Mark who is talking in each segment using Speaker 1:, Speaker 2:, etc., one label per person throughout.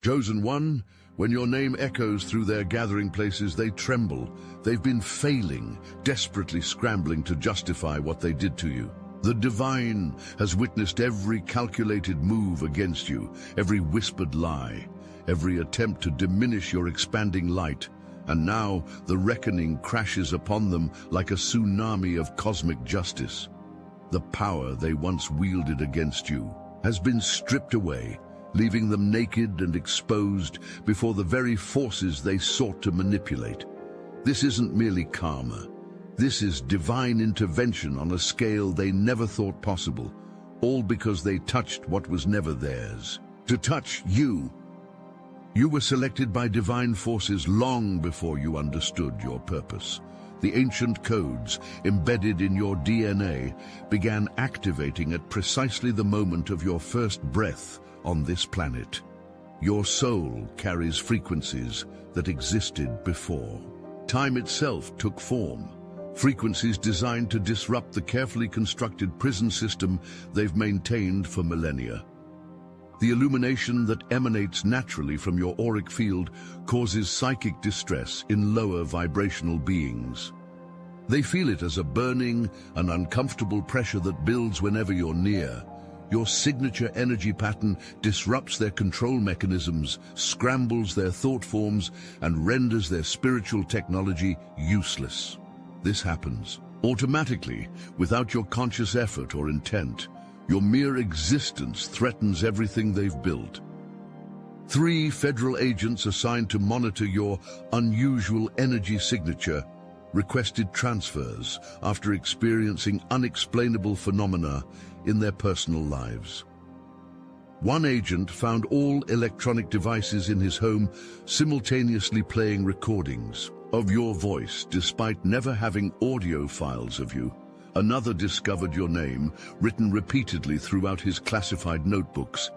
Speaker 1: Chosen one, when your name echoes through their gathering places, they tremble. They've been failing, desperately scrambling to justify what they did to you. The divine has witnessed every calculated move against you, every whispered lie, every attempt to diminish your expanding light. And now the reckoning crashes upon them like a tsunami of cosmic justice. The power they once wielded against you has been stripped away, leaving them naked and exposed before the very forces they sought to manipulate. This isn't merely karma. This is divine intervention on a scale they never thought possible, all because they touched what was never theirs. To touch you. You were selected by divine forces long before you understood your purpose. The ancient codes embedded in your DNA began activating at precisely the moment of your first breath on this planet. Your soul carries frequencies that existed before. Time itself took form, frequencies designed to disrupt the carefully constructed prison system they've maintained for millennia. The illumination that emanates naturally from your auric field causes psychic distress in lower vibrational beings. They feel it as a burning and uncomfortable pressure that builds whenever you're near. Your signature energy pattern disrupts their control mechanisms, scrambles their thought forms, and renders their spiritual technology useless. This happens automatically, without your conscious effort or intent. Your mere existence threatens everything they've built. 3 federal agents assigned to monitor your unusual energy signature requested transfers after experiencing unexplainable phenomena in their personal lives. One agent found all electronic devices in his home simultaneously playing recordings of your voice despite never having audio files of you. Another discovered your name written repeatedly throughout his classified notebooks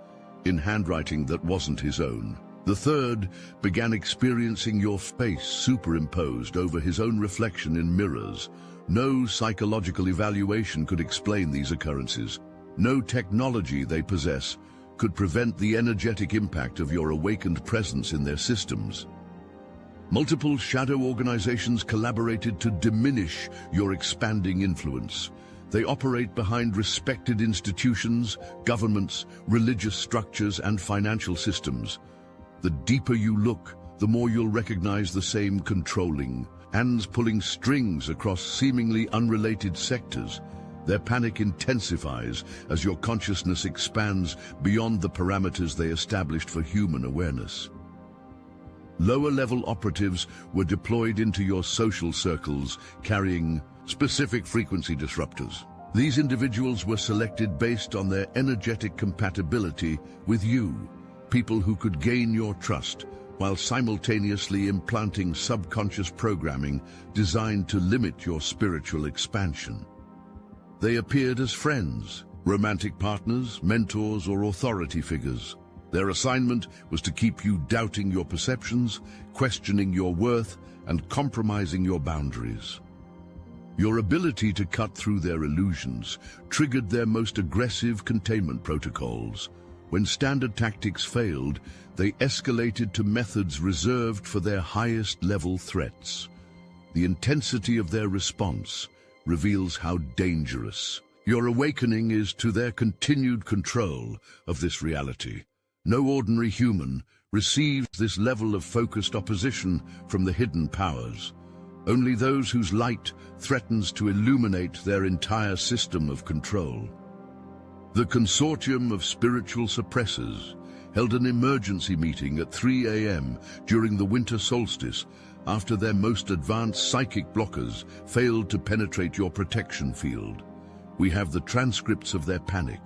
Speaker 1: in handwriting that wasn't his own. The third began experiencing your face superimposed over his own reflection in mirrors. No psychological evaluation could explain these occurrences. No technology they possess could prevent the energetic impact of your awakened presence in their systems. Multiple shadow organizations collaborated to diminish your expanding influence. They operate behind respected institutions, governments, religious structures, and financial systems. The deeper you look, the more you'll recognize the same controlling hands pulling strings across seemingly unrelated sectors. Their panic intensifies as your consciousness expands beyond the parameters they established for human awareness. Lower-level operatives were deployed into your social circles, carrying specific frequency disruptors. These individuals were selected based on their energetic compatibility with you, people who could gain your trust, while simultaneously implanting subconscious programming designed to limit your spiritual expansion. They appeared as friends, romantic partners, mentors, or authority figures. Their assignment was to keep you doubting your perceptions, questioning your worth, and compromising your boundaries. Your ability to cut through their illusions triggered their most aggressive containment protocols. When standard tactics failed, they escalated to methods reserved for their highest-level threats. The intensity of their response reveals how dangerous your awakening is to their continued control of this reality. No ordinary human receives this level of focused opposition from the hidden powers. Only those whose light threatens to illuminate their entire system of control. The Consortium of Spiritual Suppressors held an emergency meeting at 3 a.m. during the winter solstice after their most advanced psychic blockers failed to penetrate your protection field. We have the transcripts of their panic.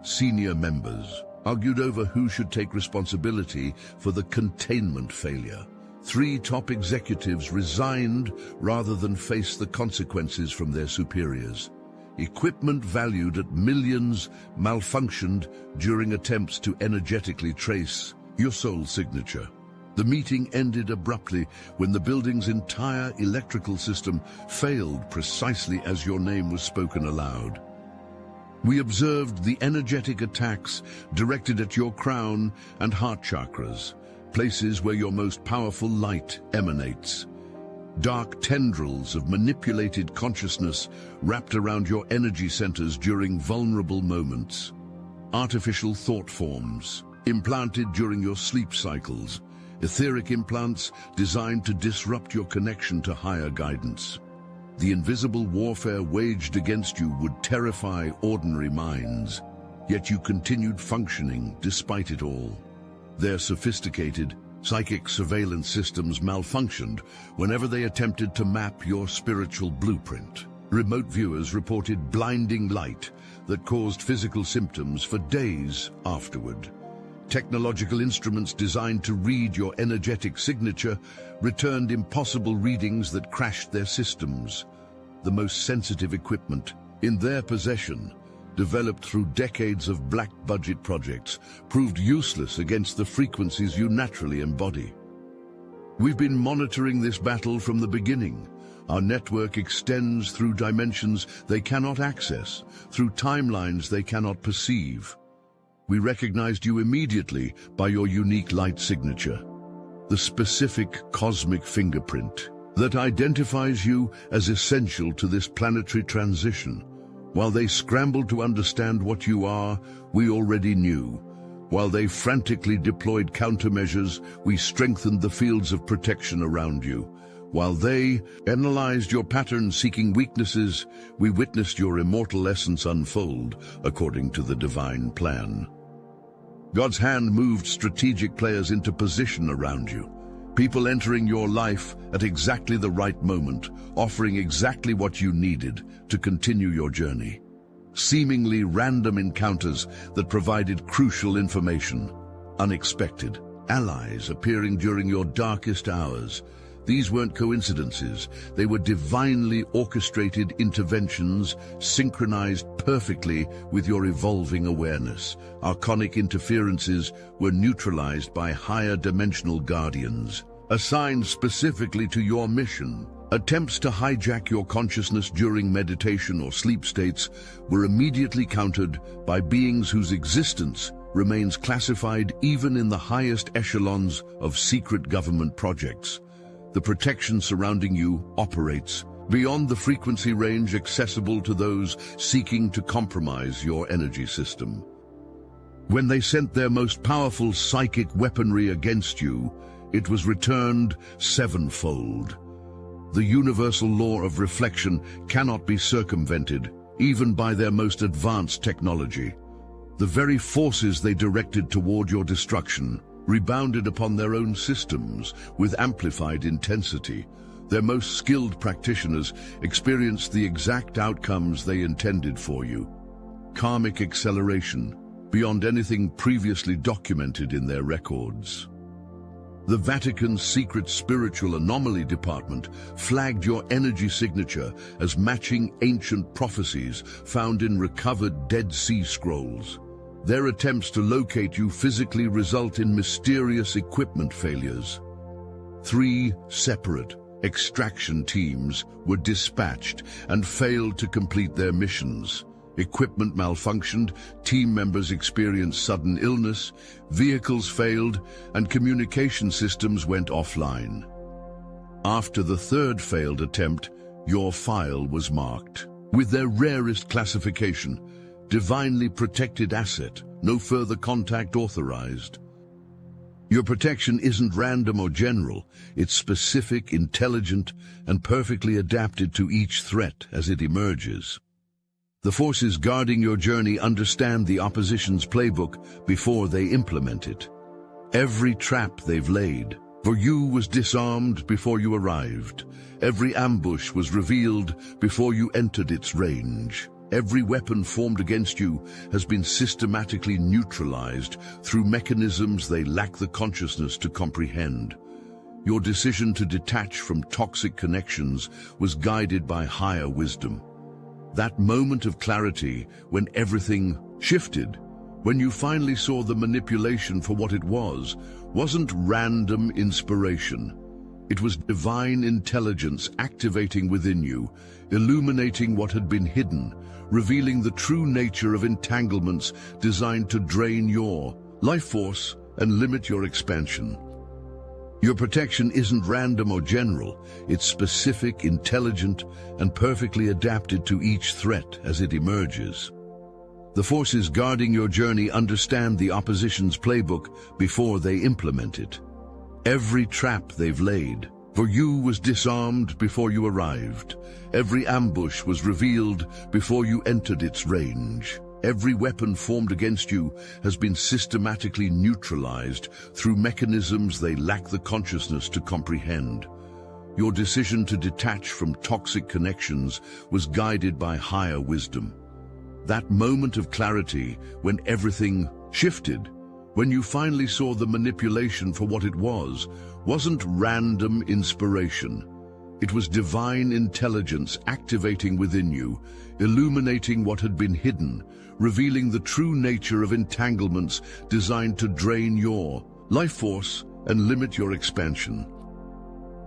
Speaker 1: Senior members argued over who should take responsibility for the containment failure. 3 top executives resigned rather than face the consequences from their superiors. Equipment valued at millions malfunctioned during attempts to energetically trace your soul signature. The meeting ended abruptly when the building's entire electrical system failed precisely as your name was spoken aloud. We observed the energetic attacks directed at your crown and heart chakras, places where your most powerful light emanates. Dark tendrils of manipulated consciousness wrapped around your energy centers during vulnerable moments. Artificial thought forms, implanted during your sleep cycles. Etheric implants designed to disrupt your connection to higher guidance. The invisible warfare waged against you would terrify ordinary minds, yet you continued functioning despite it all. Their sophisticated, psychic surveillance systems malfunctioned whenever they attempted to map your spiritual blueprint. Remote viewers reported blinding light that caused physical symptoms for days afterward. Technological instruments designed to read your energetic signature returned impossible readings that crashed their systems. The most sensitive equipment in their possession, developed through decades of black-budget projects, proved useless against the frequencies you naturally embody. We've been monitoring this battle from the beginning. Our network extends through dimensions they cannot access, through timelines they cannot perceive. We recognized you immediately by your unique light signature, the specific cosmic fingerprint that identifies you as essential to this planetary transition. While they scrambled to understand what you are, we already knew. While they frantically deployed countermeasures, we strengthened the fields of protection around you. While they analyzed your pattern-seeking weaknesses, we witnessed your immortal essence unfold according to the divine plan. God's hand moved strategic players into position around you. People entering your life at exactly the right moment, offering exactly what you needed to continue your journey. Seemingly random encounters that provided crucial information. Unexpected allies appearing during your darkest hours. These weren't coincidences. They were divinely orchestrated interventions, synchronized perfectly with your evolving awareness. Archonic interferences were neutralized by higher dimensional guardians, assigned specifically to your mission. Attempts to hijack your consciousness during meditation or sleep states were immediately countered by beings whose existence remains classified even in the highest echelons of secret government projects. The protection surrounding you operates beyond the frequency range accessible to those seeking to compromise your energy system. When they sent their most powerful psychic weaponry against you, it was returned sevenfold. The universal law of reflection cannot be circumvented, even by their most advanced technology. The very forces they directed toward your destruction rebounded upon their own systems with amplified intensity. Their most skilled practitioners experienced the exact outcomes they intended for you. Karmic acceleration, beyond anything previously documented in their records. The Vatican's secret spiritual anomaly department flagged your energy signature as matching ancient prophecies found in recovered Dead Sea Scrolls. Their attempts to locate you physically result in mysterious equipment failures. 3 separate extraction teams were dispatched and failed to complete their missions. Equipment malfunctioned, team members experienced sudden illness, vehicles failed, and communication systems went offline. After the 3rd failed attempt, your file was marked with their rarest classification, divinely protected asset, no further contact authorized. Your protection isn't random or general, it's specific, intelligent, and perfectly adapted to each threat as it emerges. The forces guarding your journey understand the opposition's playbook before they implement it. Every trap they've laid for you was disarmed before you arrived. Every ambush was revealed before you entered its range. Every weapon formed against you has been systematically neutralized through mechanisms they lack the consciousness to comprehend. Your decision to detach from toxic connections was guided by higher wisdom. That moment of clarity when everything shifted, when you finally saw the manipulation for what it was, wasn't random inspiration. It was divine intelligence activating within you, illuminating what had been hidden, revealing the true nature of entanglements designed to drain your life force and limit your expansion. Your protection isn't random or general. It's specific, intelligent, and perfectly adapted to each threat as it emerges. The forces guarding your journey understand the opposition's playbook before they implement it. Every trap they've laid for you was disarmed before you arrived. Every ambush was revealed before you entered its range. Every weapon formed against you has been systematically neutralized through mechanisms they lack the consciousness to comprehend. Your decision to detach from toxic connections was guided by higher wisdom. That moment of clarity when everything shifted, when you finally saw the manipulation for what it was, wasn't random inspiration. It was divine intelligence activating within you, illuminating what had been hidden, revealing the true nature of entanglements designed to drain your life force and limit your expansion.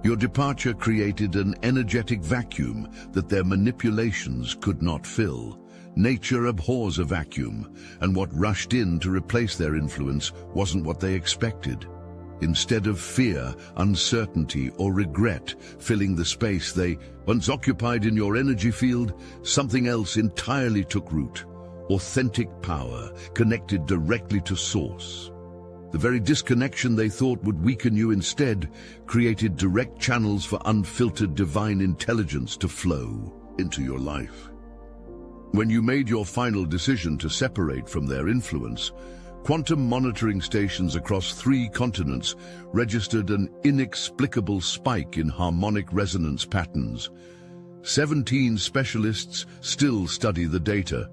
Speaker 1: Your departure created an energetic vacuum that their manipulations could not fill. Nature abhors a vacuum, and what rushed in to replace their influence wasn't what they expected. Instead of fear, uncertainty, or regret filling the space they once occupied in your energy field, something else entirely took root. Authentic power, connected directly to source. The very disconnection they thought would weaken you instead created direct channels for unfiltered divine intelligence to flow into your life. When you made your final decision to separate from their influence, quantum monitoring stations across 3 continents registered an inexplicable spike in harmonic resonance patterns. 17 specialists still study the data,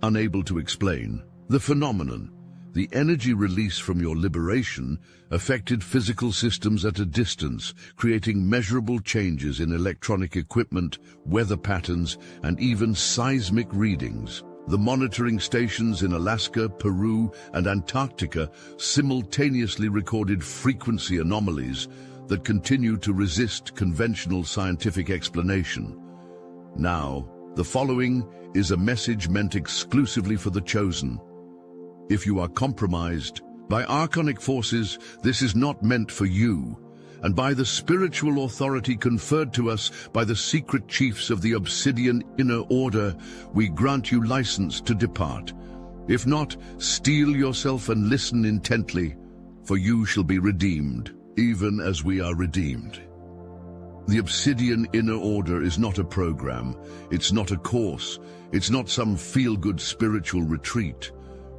Speaker 1: unable to explain the phenomenon. The energy release from your liberation affected physical systems at a distance, creating measurable changes in electronic equipment, weather patterns, and even seismic readings. The monitoring stations in Alaska, Peru, and Antarctica simultaneously recorded frequency anomalies that continue to resist conventional scientific explanation. Now, the following is a message meant exclusively for the chosen. If you are compromised by archonic forces, this is not meant for you, and by the spiritual authority conferred to us by the secret chiefs of the Obsidian Inner Order, we grant you license to depart. If not, steel yourself and listen intently, for you shall be redeemed, even as we are redeemed. The Obsidian Inner Order is not a program, it's not a course, it's not some feel-good spiritual retreat.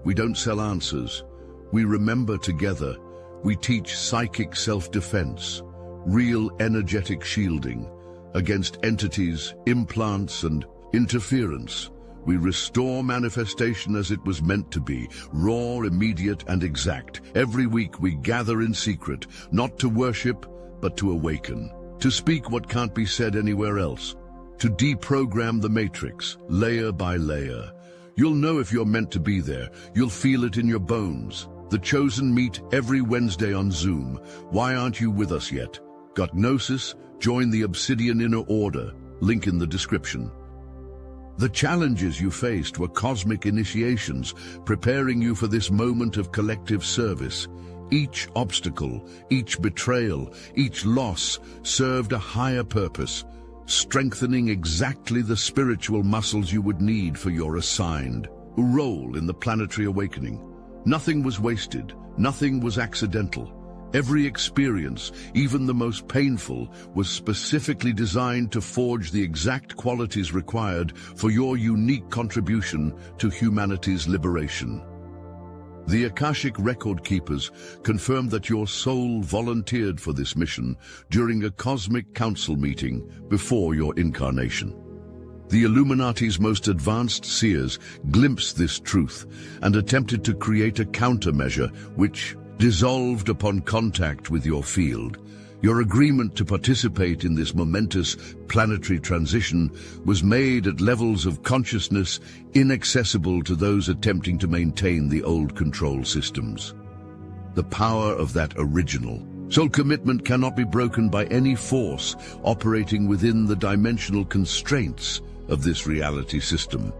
Speaker 1: We don't sell answers. We remember together. We teach psychic self-defense, real energetic shielding against entities, implants, and interference. We restore manifestation as it was meant to be, raw, immediate, and exact. Every week we gather in secret, not to worship, but to awaken, to speak what can't be said anywhere else, to deprogram the matrix, layer by layer. You'll know if you're meant to be there. You'll feel it in your bones. The chosen meet every Wednesday on Zoom. Why aren't you with us yet? Got Gnosis? Join the Obsidian Inner Order. Link in the description. The challenges you faced were cosmic initiations, preparing you for this moment of collective service. Each obstacle, each betrayal, each loss served a higher purpose, strengthening exactly the spiritual muscles you would need for your assigned role in the planetary awakening. Nothing was wasted, nothing was accidental. Every experience, even the most painful, was specifically designed to forge the exact qualities required for your unique contribution to humanity's liberation. The Akashic Record Keepers confirmed that your soul volunteered for this mission during a cosmic council meeting before your incarnation. The Illuminati's most advanced seers glimpsed this truth and attempted to create a countermeasure which dissolved upon contact with your field. Your agreement to participate in this momentous planetary transition was made at levels of consciousness inaccessible to those attempting to maintain the old control systems. The power of that original, Soul commitment cannot be broken by any force operating within the dimensional constraints of this reality system.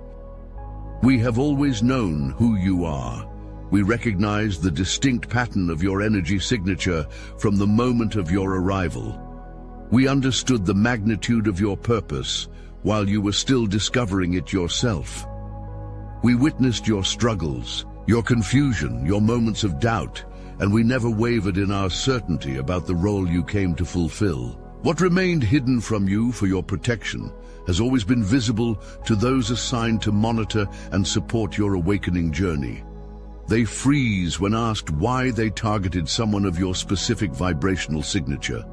Speaker 1: We have always known who you are. We recognize the distinct pattern of your energy signature from the moment of your arrival. We understood the magnitude of your purpose while you were still discovering it yourself. We witnessed your struggles, your confusion, your moments of doubt, and we never wavered in our certainty about the role you came to fulfill. What remained hidden from you for your protection has always been visible to those assigned to monitor and support your awakening journey. They freeze when asked why they targeted someone of your specific vibrational signature.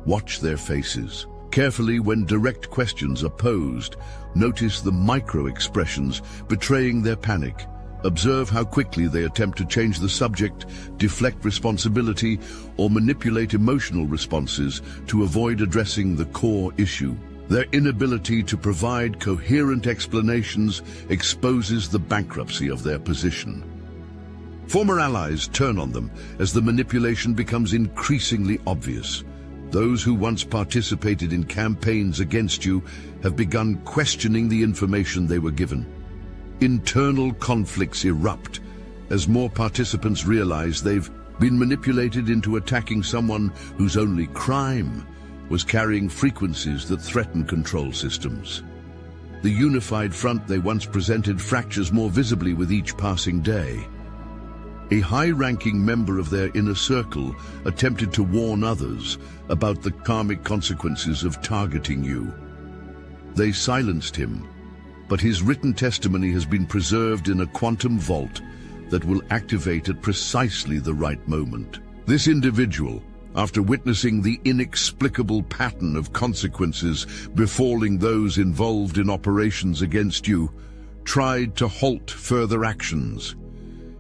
Speaker 1: Watch their faces. Carefully, when direct questions are posed, notice the micro-expressions betraying their panic. Observe how quickly they attempt to change the subject, deflect responsibility, or manipulate emotional responses to avoid addressing the core issue. Their inability to provide coherent explanations exposes the bankruptcy of their position. Former allies turn on them as the manipulation becomes increasingly obvious. Those who once participated in campaigns against you have begun questioning the information they were given. Internal conflicts erupt as more participants realize they've been manipulated into attacking someone whose only crime was carrying frequencies that threaten control systems. The unified front they once presented fractures more visibly with each passing day. A high-ranking member of their inner circle attempted to warn others about the karmic consequences of targeting you. They silenced him, but his written testimony has been preserved in a quantum vault that will activate at precisely the right moment. This individual, after witnessing the inexplicable pattern of consequences befalling those involved in operations against you, tried to halt further actions.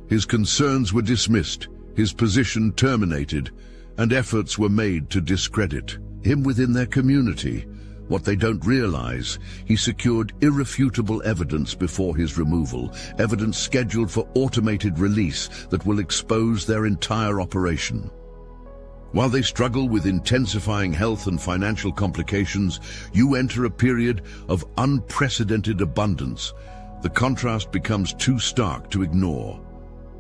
Speaker 1: His concerns were dismissed, his position terminated, and efforts were made to discredit him within their community. What they don't realize, he secured irrefutable evidence before his removal, evidence scheduled for automated release that will expose their entire operation. While they struggle with intensifying health and financial complications, you enter a period of unprecedented abundance. The contrast becomes too stark to ignore.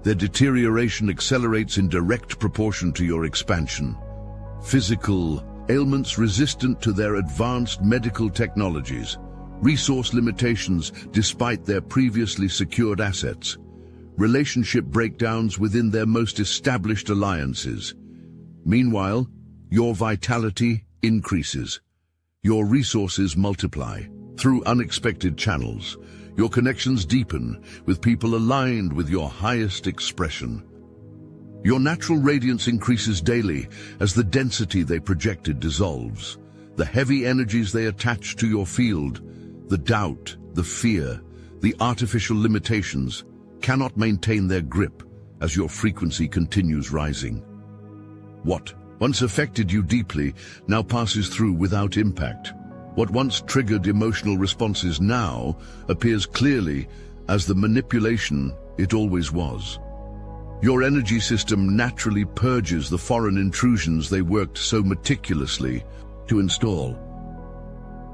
Speaker 1: Their deterioration accelerates in direct proportion to your expansion. Physical ailments resistant to their advanced medical technologies, resource limitations despite their previously secured assets, relationship breakdowns within their most established alliances. Meanwhile, your vitality increases. Your resources multiply through unexpected channels. Your connections deepen with people aligned with your highest expression. Your natural radiance increases daily as the density they projected dissolves. The heavy energies they attach to your field, the doubt, the fear, the artificial limitations, cannot maintain their grip as your frequency continues rising. What once affected you deeply now passes through without impact. What once triggered emotional responses now appears clearly as the manipulation it always was. Your energy system naturally purges the foreign intrusions they worked so meticulously to install.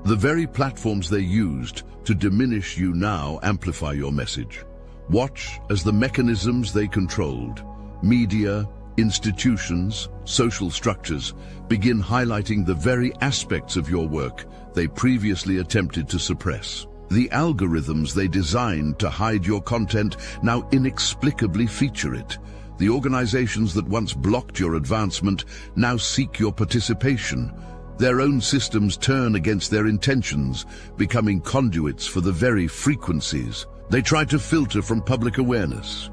Speaker 1: The very platforms they used to diminish you now amplify your message. Watch as the mechanisms they controlled, media, institutions, social structures, begin highlighting the very aspects of your work they previously attempted to suppress. The algorithms they designed to hide your content now inexplicably feature it. The organizations that once blocked your advancement now seek your participation. Their own systems turn against their intentions, becoming conduits for the very frequencies they try to filter from public awareness.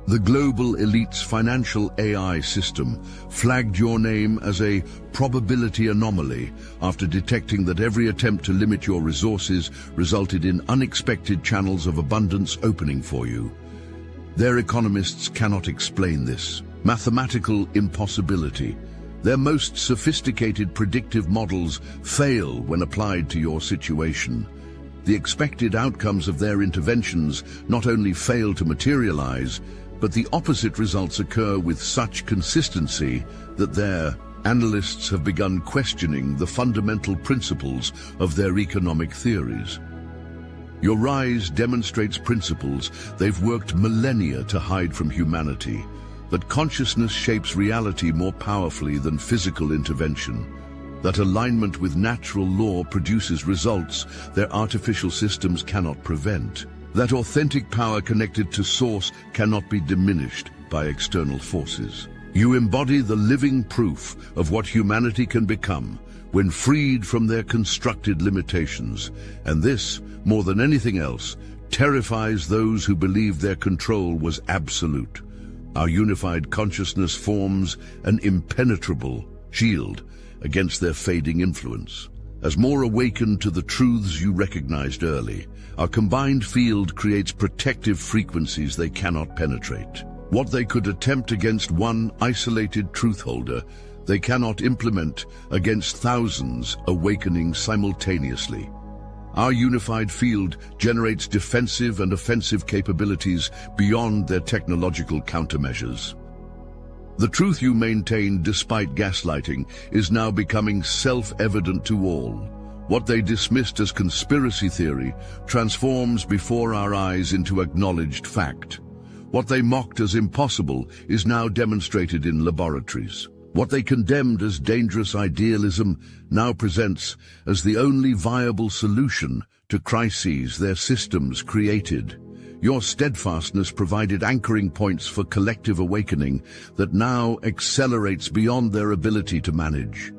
Speaker 1: The global elite's financial AI system flagged your name as a probability anomaly after detecting that every attempt to limit your resources resulted in unexpected channels of abundance opening for you. Their economists cannot explain this mathematical impossibility. Their most sophisticated predictive models fail when applied to your situation. The expected outcomes of their interventions not only fail to materialize, But the opposite results occur with such consistency that their analysts have begun questioning the fundamental principles of their economic theories. Your rise demonstrates principles they've worked millennia to hide from humanity, that consciousness shapes reality more powerfully than physical intervention, that alignment with natural law produces results their artificial systems cannot prevent, that authentic power connected to source cannot be diminished by external forces. You embody the living proof of what humanity can become when freed from their constructed limitations, and this, more than anything else, terrifies those who believe their control was absolute. Our unified consciousness forms an impenetrable shield against their fading influence. As more awakened to the truths you recognized early, our combined field creates protective frequencies they cannot penetrate. What they could attempt against one isolated truth holder, they cannot implement against thousands awakening simultaneously. Our unified field generates defensive and offensive capabilities beyond their technological countermeasures. The truth you maintain despite gaslighting is now becoming self-evident to all. What they dismissed as conspiracy theory transforms before our eyes into acknowledged fact. What they mocked as impossible is now demonstrated in laboratories. What they condemned as dangerous idealism now presents as the only viable solution to crises their systems created. Your steadfastness provided anchoring points for collective awakening that now accelerates beyond their ability to manage.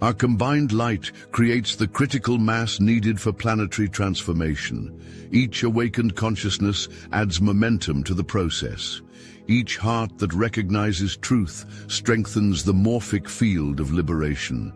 Speaker 1: Our combined light creates the critical mass needed for planetary transformation. Each awakened consciousness adds momentum to the process. Each heart that recognizes truth strengthens the morphic field of liberation.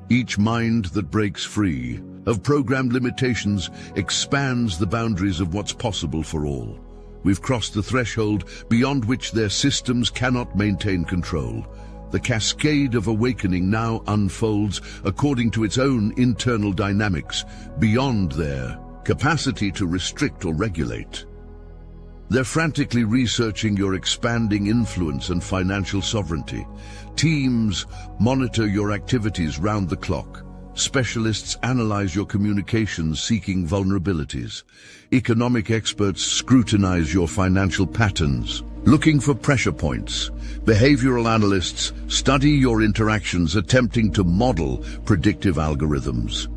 Speaker 1: Each mind that breaks free of programmed limitations expands the boundaries of what's possible for all. We've crossed the threshold beyond which their systems cannot maintain control. The cascade of awakening now unfolds according to its own internal dynamics, beyond their capacity to restrict or regulate. They're frantically researching your expanding influence and financial sovereignty. Teams monitor your activities round the clock. Specialists analyze your communications seeking vulnerabilities. Economic experts scrutinize your financial patterns, looking for pressure points. Behavioral analysts study your interactions, attempting to model predictive algorithms.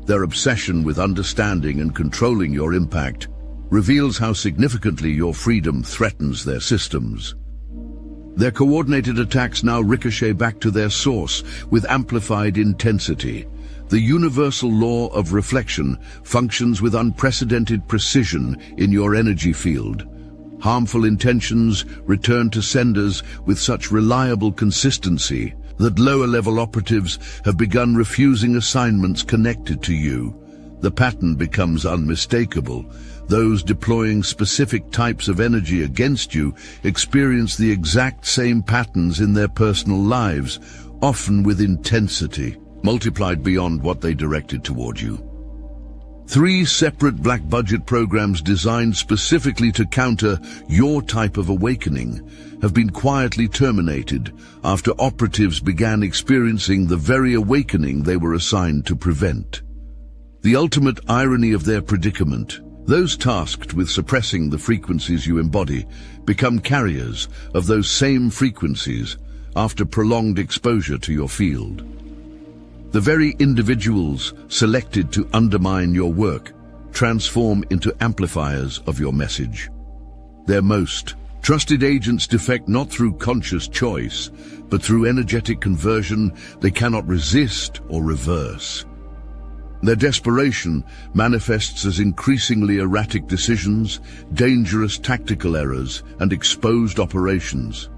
Speaker 1: Their obsession with understanding and controlling your impact reveals how significantly your freedom threatens their systems. Their coordinated attacks now ricochet back to their source with amplified intensity. The universal law of reflection functions with unprecedented precision in your energy field. Harmful intentions return to senders with such reliable consistency that lower-level operatives have begun refusing assignments connected to you. The pattern becomes unmistakable. Those deploying specific types of energy against you experience the exact same patterns in their personal lives, often with intensity multiplied beyond what they directed toward you. 3 separate black budget programs designed specifically to counter your type of awakening have been quietly terminated after operatives began experiencing the very awakening they were assigned to prevent. The ultimate irony of their predicament: those tasked with suppressing the frequencies you embody become carriers of those same frequencies after prolonged exposure to your field. The very individuals selected to undermine your work transform into amplifiers of your message. Their most trusted agents defect not through conscious choice, but through energetic conversion they cannot resist or reverse. Their desperation manifests as increasingly erratic decisions, dangerous tactical errors, and exposed operations.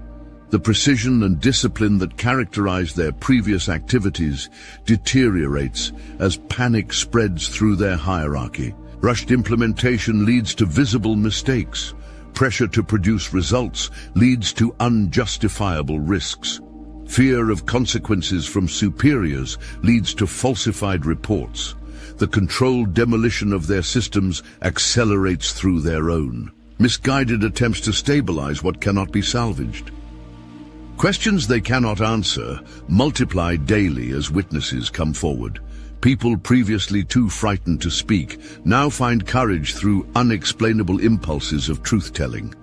Speaker 1: The precision and discipline that characterized their previous activities deteriorates as panic spreads through their hierarchy. Rushed implementation leads to visible mistakes. Pressure to produce results leads to unjustifiable risks. Fear of consequences from superiors leads to falsified reports. The controlled demolition of their systems accelerates through their own. misguided attempts to stabilize what cannot be salvaged. Questions they cannot answer multiply daily as witnesses come forward. People previously too frightened to speak now find courage through unexplainable impulses of truth-telling.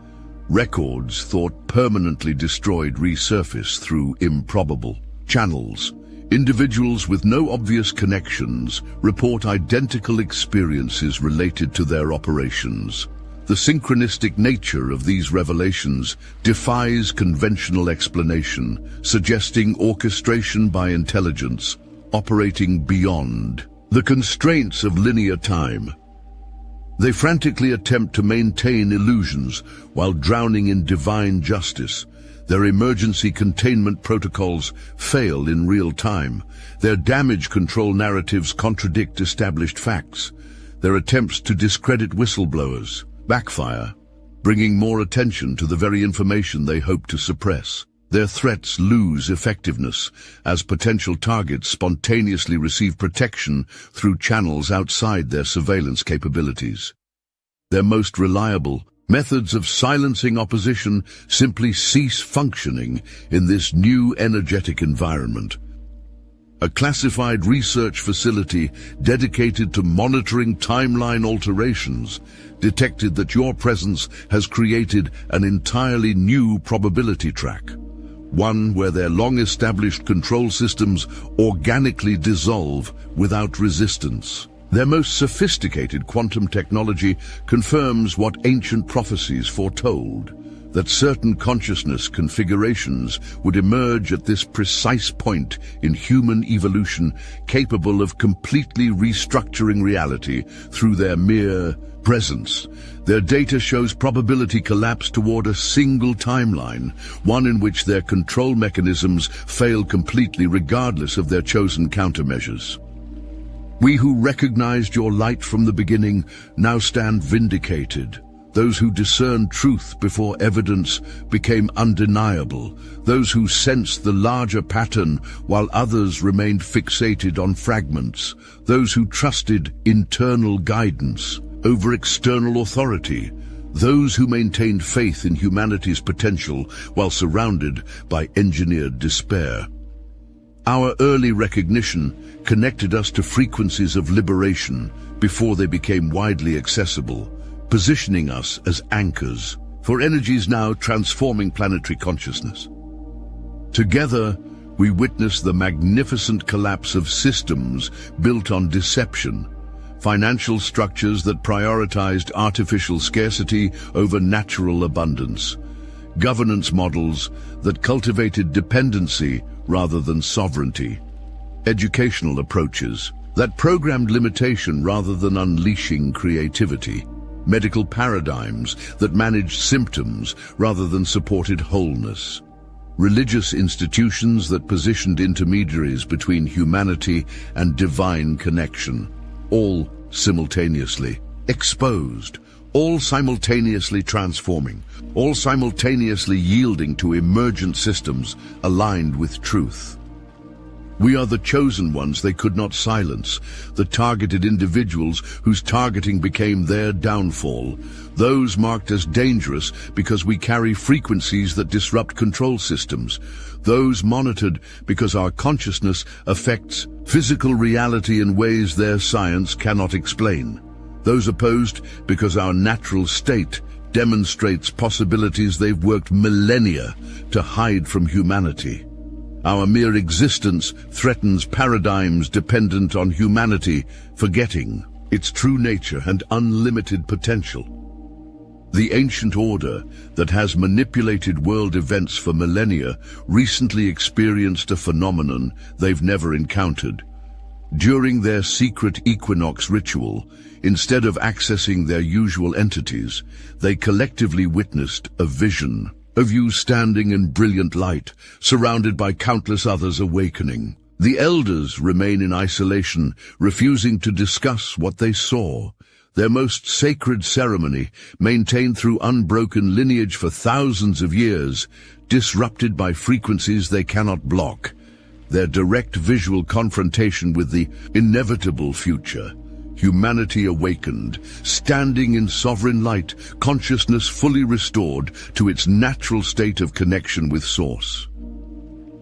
Speaker 1: Records thought permanently destroyed resurface through improbable channels. Individuals with no obvious connections report identical experiences related to their operations. The synchronistic nature of these revelations defies conventional explanation, suggesting orchestration by intelligence, operating beyond the constraints of linear time. They frantically attempt to maintain illusions while drowning in divine justice. Their emergency containment protocols fail in real time. Their damage control narratives contradict established facts. Their attempts to discredit whistleblowers backfire, bringing more attention to the very information they hope to suppress. Their threats lose effectiveness as potential targets spontaneously receive protection through channels outside their surveillance capabilities. Their most reliable methods of silencing opposition simply cease functioning in this new energetic environment. A classified research facility dedicated to monitoring timeline alterations detected that your presence has created an entirely new probability track, one where their long-established control systems organically dissolve without resistance. Their most sophisticated quantum technology confirms what ancient prophecies foretold, that certain consciousness configurations would emerge at this precise point in human evolution, capable of completely restructuring reality through their mere presence. Their data shows probability collapse toward a single timeline, one in which their control mechanisms fail completely regardless of their chosen countermeasures. We who recognized your light from the beginning now stand vindicated. Those who discerned truth before evidence became undeniable. Those who sensed the larger pattern while others remained fixated on fragments. Those who trusted internal guidance over external authority. Those who maintained faith in humanity's potential while surrounded by engineered despair. Our early recognition connected us to frequencies of liberation before they became widely accessible, positioning us as anchors for energies now transforming planetary consciousness. Together, we witness the magnificent collapse of systems built on deception, financial structures that prioritized artificial scarcity over natural abundance, governance models that cultivated dependency rather than sovereignty, educational approaches that programmed limitation rather than unleashing creativity, medical paradigms that managed symptoms rather than supported wholeness, religious institutions that positioned intermediaries between humanity and divine connection, all simultaneously exposed, all simultaneously transforming, all simultaneously yielding to emergent systems aligned with truth. We are the chosen ones they could not silence, the targeted individuals whose targeting became their downfall, those marked as dangerous because we carry frequencies that disrupt control systems, those monitored because our consciousness affects physical reality in ways their science cannot explain, those opposed because our natural state demonstrates possibilities they've worked millennia to hide from humanity. Our mere existence threatens paradigms dependent on humanity, forgetting its true nature and unlimited potential. The ancient order that has manipulated world events for millennia recently experienced a phenomenon they've never encountered. During their secret equinox ritual, instead of accessing their usual entities, they collectively witnessed a vision of you standing in brilliant light, surrounded by countless others awakening. The elders remain in isolation, refusing to discuss what they saw. Their most sacred ceremony, maintained through unbroken lineage for thousands of years, disrupted by frequencies they cannot block. Their direct visual confrontation with the inevitable future humanity awakened, standing in sovereign light, consciousness fully restored to its natural state of connection with Source.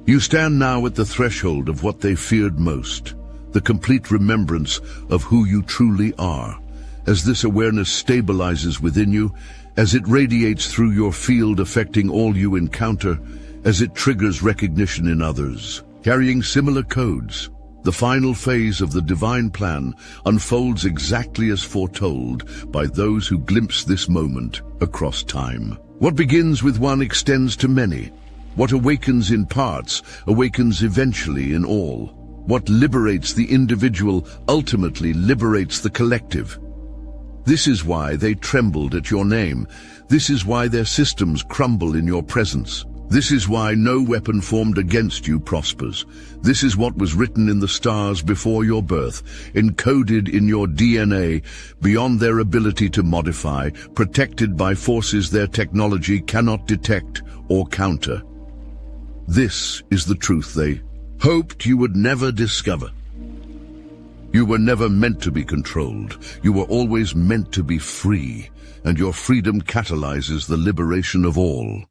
Speaker 1: You stand now at the threshold of what they feared most, the complete remembrance of who you truly are. As this awareness stabilizes within you, as it radiates through your field affecting all you encounter, as it triggers recognition in others, carrying similar codes, the final phase of the divine plan unfolds exactly as foretold by those who glimpse this moment across time. What begins with one extends to many. What awakens in parts awakens eventually in all. What liberates the individual ultimately liberates the collective. This is why they trembled at your name. This is why their systems crumble in your presence. This is why no weapon formed against you prospers. This is what was written in the stars before your birth, encoded in your DNA, beyond their ability to modify, protected by forces their technology cannot detect or counter. This is the truth they hoped you would never discover. You were never meant to be controlled. You were always meant to be free, and your freedom catalyzes the liberation of all.